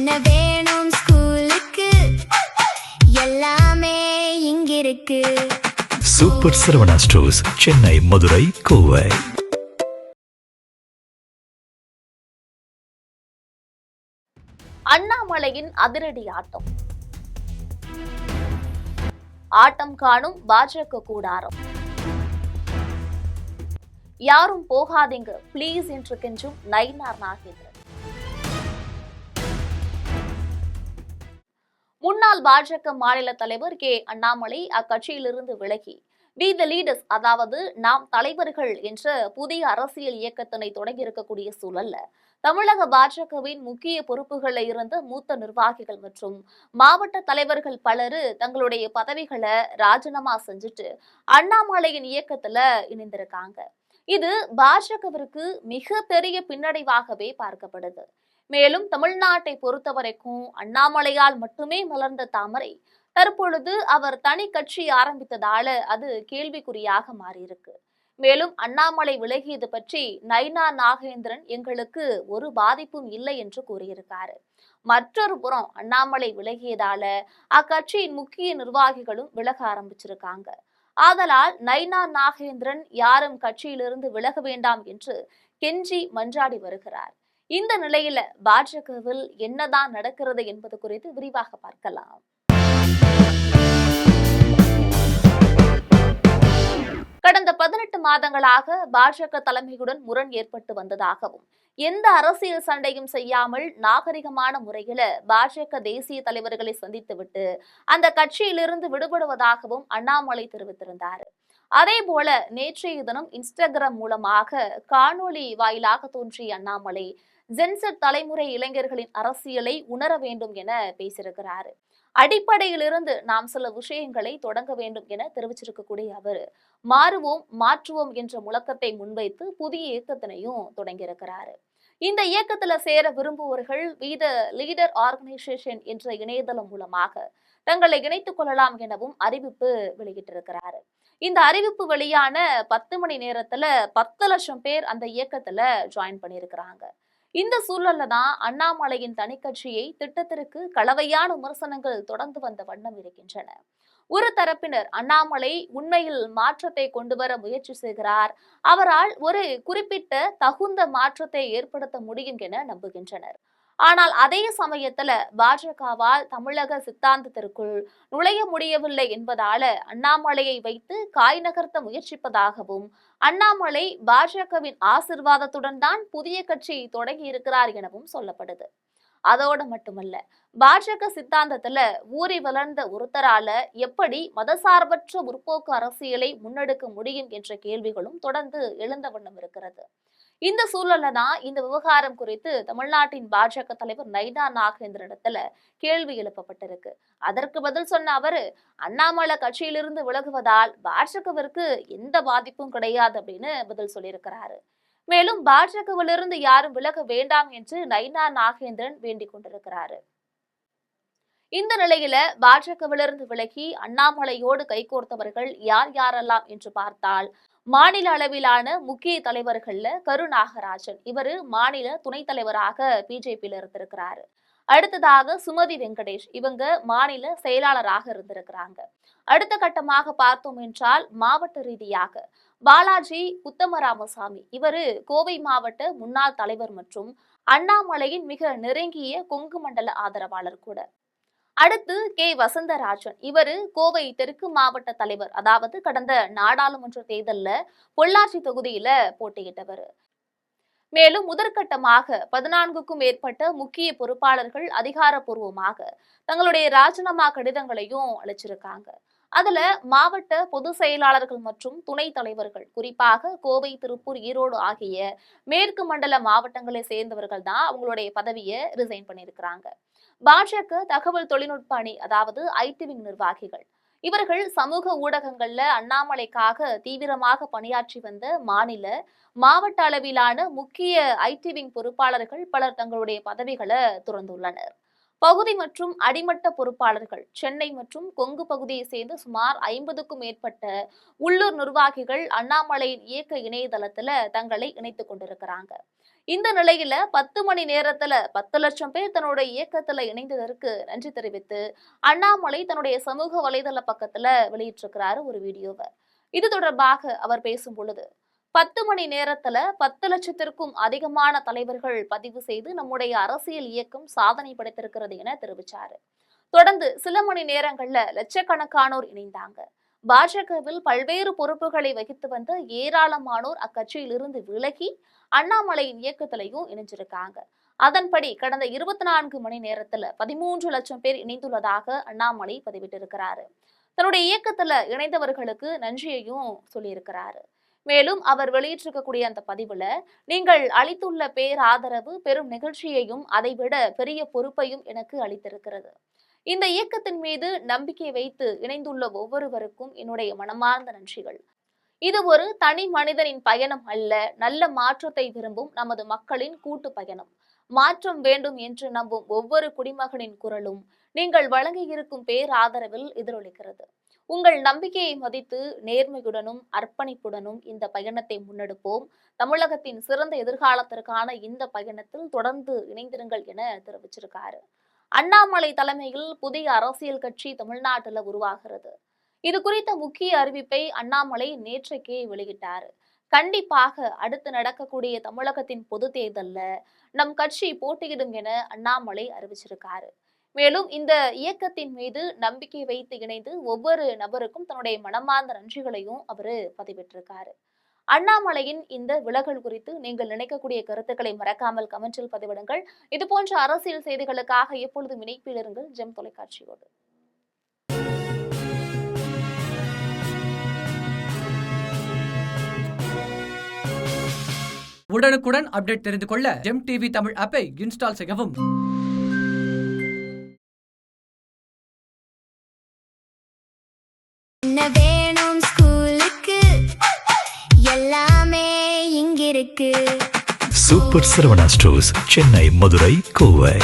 என்ன வேணும் ஸ்கூலுக்கு எல்லாமே இங்கிருக்கு. Super Saravana stores, Chennai, Madurai, Kovai. அண்ணாமலையின் அதிரடி ஆட்டம். ஆட்டம் காணும் பாஜக கூடாரம். யாரும் போகாதீங்க பிளீஸ் என்று கெஞ்சும் நயினார் நாகேந்திரன். முன்னாள் பாஜக மாநில தலைவர் கே அண்ணாமலை அக்கட்சியிலிருந்து விலகி வி த லீடர்ஸ், அதாவது நாம் தலைவர்கள் என்ற புதிய அரசியல் இயக்கத்தினை தொடங்கி இருக்கக்கூடிய சூழல்ல தமிழக பாஜகவின் முக்கிய பொறுப்புகளில் இருந்த மூத்த நிர்வாகிகள் மற்றும் மாவட்ட தலைவர்கள் பலரு தங்களுடைய பதவிகளை ராஜினாமா செஞ்சுட்டு அண்ணாமலையின் இயக்கத்துல இணைந்திருக்காங்க. இது பாஜகவிற்கு மிக பெரிய பின்னடைவாகவே பார்க்கப்படுது. மேலும் தமிழ்நாட்டை பொறுத்தவரைக்கும் அண்ணாமலையால் மட்டுமே மலர்ந்த தாமரை தற்பொழுது அவர் தனி கட்சி ஆரம்பித்ததால அது கேள்விக்குறியாக மாறியிருக்கு. மேலும் அண்ணாமலை விலகியது பற்றி நயினார் நாகேந்திரன் எங்களுக்கு ஒரு பாதிப்பும் இல்லை என்று கூறியிருக்காரு. மற்றொரு புறம் அண்ணாமலை விலகியதால அக்கட்சியின் முக்கிய நிர்வாகிகளும் விலக ஆரம்பிச்சிருக்காங்க. ஆதலால் நயினார் நாகேந்திரன் யாரும் கட்சியிலிருந்து விலக வேண்டாம் என்று கெஞ்சி மன்றாடி வருகிறார். இந்த நிலையில பாஜகவில் என்னதான் நடக்கிறது என்பது குறித்து விரிவாக பார்க்கலாம். கடந்த 18 மாதங்களாக பாஜக தலைமையுடன் முரண் ஏற்பட்டு வந்ததாகவும், எந்த அரசியல் சண்டையும் செய்யாமல் நாகரிகமான முறையில பாஜக தேசிய தலைவர்களை சந்தித்துவிட்டு அந்த கட்சியிலிருந்து விடுபடுவதாகவும் அண்ணாமலை தெரிவித்திருந்தார். அதே போல நேற்றைய தினம் இன்ஸ்டாகிராம் மூலமாக காணொலி வாயிலாக தோன்றிய அண்ணாமலை ஜென்செட் தலைமுறை இளைஞர்களின் அரசியலை உணர வேண்டும் என பேசியிருக்கிறார். அடிப்படையிலிருந்து நாம் சில விஷயங்களை தொடங்க வேண்டும் என தெரிவிச்சிருக்கக்கூடிய அவர் மாறுவோம் மாற்றுவோம் என்ற முழக்கத்தை முன்வைத்து புதிய இயக்கத்தினையும் தொடங்கியிருக்கிறார். இந்த இயக்கத்துல சேர விரும்புவர்கள் வி த லீடர் ஆர்கனைசேஷன் என்ற இணையதளம் மூலமாக தங்களை இணைத்துக் கொள்ளலாம் எனவும் அறிவிப்பு வெளியிட்டிருக்கிறார். இந்த அறிவிப்பு வெளியான 10 மணி நேரத்துல 10 லட்சம் பேர் அந்த இயக்கத்துல ஜாயின் பண்ணியிருக்கிறாங்க. இந்த சூழல்ல தான் அண்ணாமலையின் தனிக்கட்சியை திட்டத்திற்கு கலவையான விமர்சனங்கள் தொடர்ந்து வந்த வண்ணம் இருக்கின்றன. ஒரு தரப்பினர் அண்ணாமலை உண்மையில் மாற்றத்தை கொண்டு வர முயற்சி செய்கிறார், அவரால் ஒரு குறிப்பிட்ட தகுந்த மாற்றத்தை ஏற்படுத்த முடியும் என நம்புகின்றனர். ஆனால் அதே சமயத்துல பாஜகவால் தமிழக சித்தாந்தத்திற்குள் நுழைய முடியவில்லை என்பதால அண்ணாமலையை வைத்து காய் நகர்த்த முயற்சிப்பதாகவும், அண்ணாமலை பாஜகவின் ஆசிர்வாதத்துடன் தான் புதிய கட்சி தொடங்கி இருக்கிறார் எனவும் சொல்லப்படுது. அதோடு மட்டுமல்ல, பாஜக சித்தாந்தத்துல ஊறி வளர்ந்த ஒருத்தரால எப்படி மதசார்பற்ற முற்போக்கு அரசியலை முன்னெடுக்க முடியும் என்ற கேள்விகளும் தொடர்ந்து எழுந்த வண்ணம் இருக்கிறது. இந்த சூழல்ல தான் இந்த விவகாரம் குறித்து தமிழ்நாட்டின் பாஜக தலைவர் நயினார் நாகேந்திரனிடத்துல கேள்வி எழுப்பப்பட்டிருக்கு. அதற்கு பதில் சொன்ன அவரு அண்ணாமலை கட்சியிலிருந்து விலகுவதால் பாஜகவிற்கு எந்த பாதிப்பும் கிடையாது அப்படின்னு பதில் சொல்லியிருக்கிறாரு. மேலும் பாஜகவிலிருந்து யாரும் விலக வேண்டாம் என்று நயினார் நாகேந்திரன் வேண்டிக் கொண்டிருக்கிறாரு. இந்த நிலையில பாஜகவிலிருந்து விலகி அண்ணாமலையோடு கைகோர்த்தவர்கள் யார் யாரெல்லாம் என்று பார்த்தால், மாநில அளவிலான முக்கிய தலைவர்கள்ல கருநாகராஜன், இவரு மாநில துணைத் தலைவராக பிஜேபியில இருந்திருக்கிறாரு. அடுத்ததாக சுமதி வெங்கடேஷ், இவங்க மாநில செயலாளராக இருந்திருக்கிறாங்க. அடுத்த கட்டமாக பார்த்தோம் என்றால் மாவட்ட ரீதியாக பாலாஜி உத்தமராமசாமி, இவரு கோவை மாவட்ட முன்னாள் தலைவர் மற்றும் அண்ணாமலையின் மிக நெருங்கிய கொங்கு மண்டல ஆதரவாளர் கூட. அடுத்து கே வசந்தராஜன், இவரு கோவை தெற்கு மாவட்ட தலைவர், அதாவது கடந்த நாடாளுமன்ற தேர்தல்ல பொள்ளாச்சி தொகுதியில போட்டியிட்டவர். மேலும் முதற்கட்டமாக 14க்கும் மேற்பட்ட முக்கிய பொறுப்பாளர்கள் அதிகாரப்பூர்வமாக தங்களுடைய ராஜினாமா கடிதங்களையும் அளிச்சிருக்காங்க. அதுல மாவட்ட பொதுச் செயலாளர்கள் மற்றும் துணைத் தலைவர்கள், குறிப்பாக கோவை, திருப்பூர், ஈரோடு ஆகிய மேற்கு மண்டல மாவட்டங்களை சேர்ந்தவர்கள் தான் அவங்களுடைய பதவியை ரிசைன் பண்ணியிருக்கிறாங்க. பாஜக தகவல் தொழில்நுட்ப அணி, அதாவது ஐடி விங் நிர்வாகிகள், இவர்கள் சமூக ஊடகங்கள்ல அண்ணாமலைக்காக தீவிரமாக பணியாற்றி வந்த மாநில மாவட்ட அளவிலான முக்கிய ஐடி விங் பொறுப்பாளர்கள் பலர் தங்களுடைய பதவிகளை துறந்துள்ளனர். பகுதி மற்றும் அடிமட்ட பொறுப்பாளர்கள் சென்னை மற்றும் கொங்கு பகுதியை சேர்ந்து சுமார் 50க்கும் மேற்பட்ட உள்ளூர் நிர்வாகிகள் அண்ணாமலையின் இயக்க இணையதளத்துல தங்களை இணைத்துக் கொண்டிருக்கிறாங்க. இந்த நிலையில 10 மணி நேரத்துல 10 லட்சம் பேர் தன்னுடைய இயக்கத்துல இணைந்ததற்கு நன்றி தெரிவித்து அண்ணாமலை தன்னுடைய சமூக வலைதள பக்கத்துல வெளியிட்டிருக்கிறாரு ஒரு வீடியோவை. இது தொடர்பாக அவர் பேசும் பொழுது 10 மணி நேரத்துல 10 லட்சத்திற்கும் அதிகமான தலைவர்கள் பதிவு செய்து நம்முடைய அரசியல் இயக்கம் சாதனை படைத்திருக்கிறது என தெரிவிச்சாரு. தொடர்ந்து சில மணி நேரங்கள்ல லட்சக்கணக்கானோர் இணைந்தாங்க. பாஜகவில் பல்வேறு பொறுப்புகளை வகித்து வந்த ஏராளமானோர் அக்கட்சியிலிருந்து விலகி அண்ணாமலையின் இயக்கத்திலையும் இணைஞ்சிருக்காங்க. அதன்படி கடந்த 24 மணி நேரத்துல 13 லட்சம் பேர் இணைந்துள்ளதாக அண்ணாமலை பதிவிட்டிருக்கிறாரு. தன்னுடைய இயக்கத்துல இணைந்தவர்களுக்கு நன்றியையும் சொல்லியிருக்கிறாரு. மேலும் அவர் வெளியிட்டிருக்கக்கூடிய அந்த பதிவுல, நீங்கள் அளித்துள்ள பேராதரவு பெரும் நிகழ்ச்சியையும் அதைவிட பெரிய பொறுப்பையும் எனக்கு அளித்திருக்கிறது. இந்த இயக்கத்தின் மீது நம்பிக்கை வைத்து இணைந்துள்ள ஒவ்வொருவருக்கும் என்னுடைய மனமார்ந்த நன்றிகள். இது ஒரு தனி மனிதனின் பயணம் அல்ல, நல்ல மாற்றத்தை விரும்பும் நமது மக்களின் கூட்டு பயணம். மாற்றம் வேண்டும் என்று நம்பும் ஒவ்வொரு குடிமகனின் குரலும் நீங்கள் வழங்கியிருக்கும் பேராதரவில் எதிரொலிக்கிறது. உங்கள் நம்பிக்கையை மதித்து நேர்மையுடனும் அர்ப்பணிப்புடனும் இந்த பயணத்தை முன்னெடுப்போம். தமிழகத்தின் சிறந்த எதிர்காலத்திற்கான இந்த பயணத்தில் தொடர்ந்து இணைந்திருங்கள் என தெரிவிச்சிருக்காரு. அண்ணாமலை தலைமையில் புதிய அரசியல் கட்சி தமிழ்நாட்டில் உருவாகிறது. இது குறித்த முக்கிய அறிவிப்பை அண்ணாமலை நேற்றைக்கே வெளியிட்டாரு. கண்டிப்பாக அடுத்து நடக்கக்கூடிய தமிழகத்தின் பொது தேர்தல்ல நம் கட்சி போட்டியிடும் என அண்ணாமலை அறிவிச்சிருக்காரு. மேலும் இந்த இயக்கத்தின் மீது நம்பிக்கை வைத்து இணைந்து ஒவ்வொரு நபருக்கும் தன்னுடைய மனமார்ந்த நன்றிகளையும் அவரு பதிவிட்டிருக்காரு. அண்ணாமலையின் இந்த விலகல் குறித்து நீங்கள் நினைக்கக்கூடிய கருத்துக்களை மறக்காமல் கமெண்டில் பதிவிடுங்கள். இது போன்ற அரசியல் செய்திகளுக்காக எப்பொழுதும் இணைப்பில் இருங்கள் ஜெம் தொலைக்காட்சியோடு. உடனுக்குடன் அப்டேட் தெரிந்து கொள்ள ஜெம் டிவி தமிழ் ஆப்பை இன்ஸ்டால் செய்யவும். என்ன வேணும் ஸ்கூலுக்கு, எல்லாமே இங்கிருக்கு. Super Saravana stores, Chennai, Madurai, Kovai.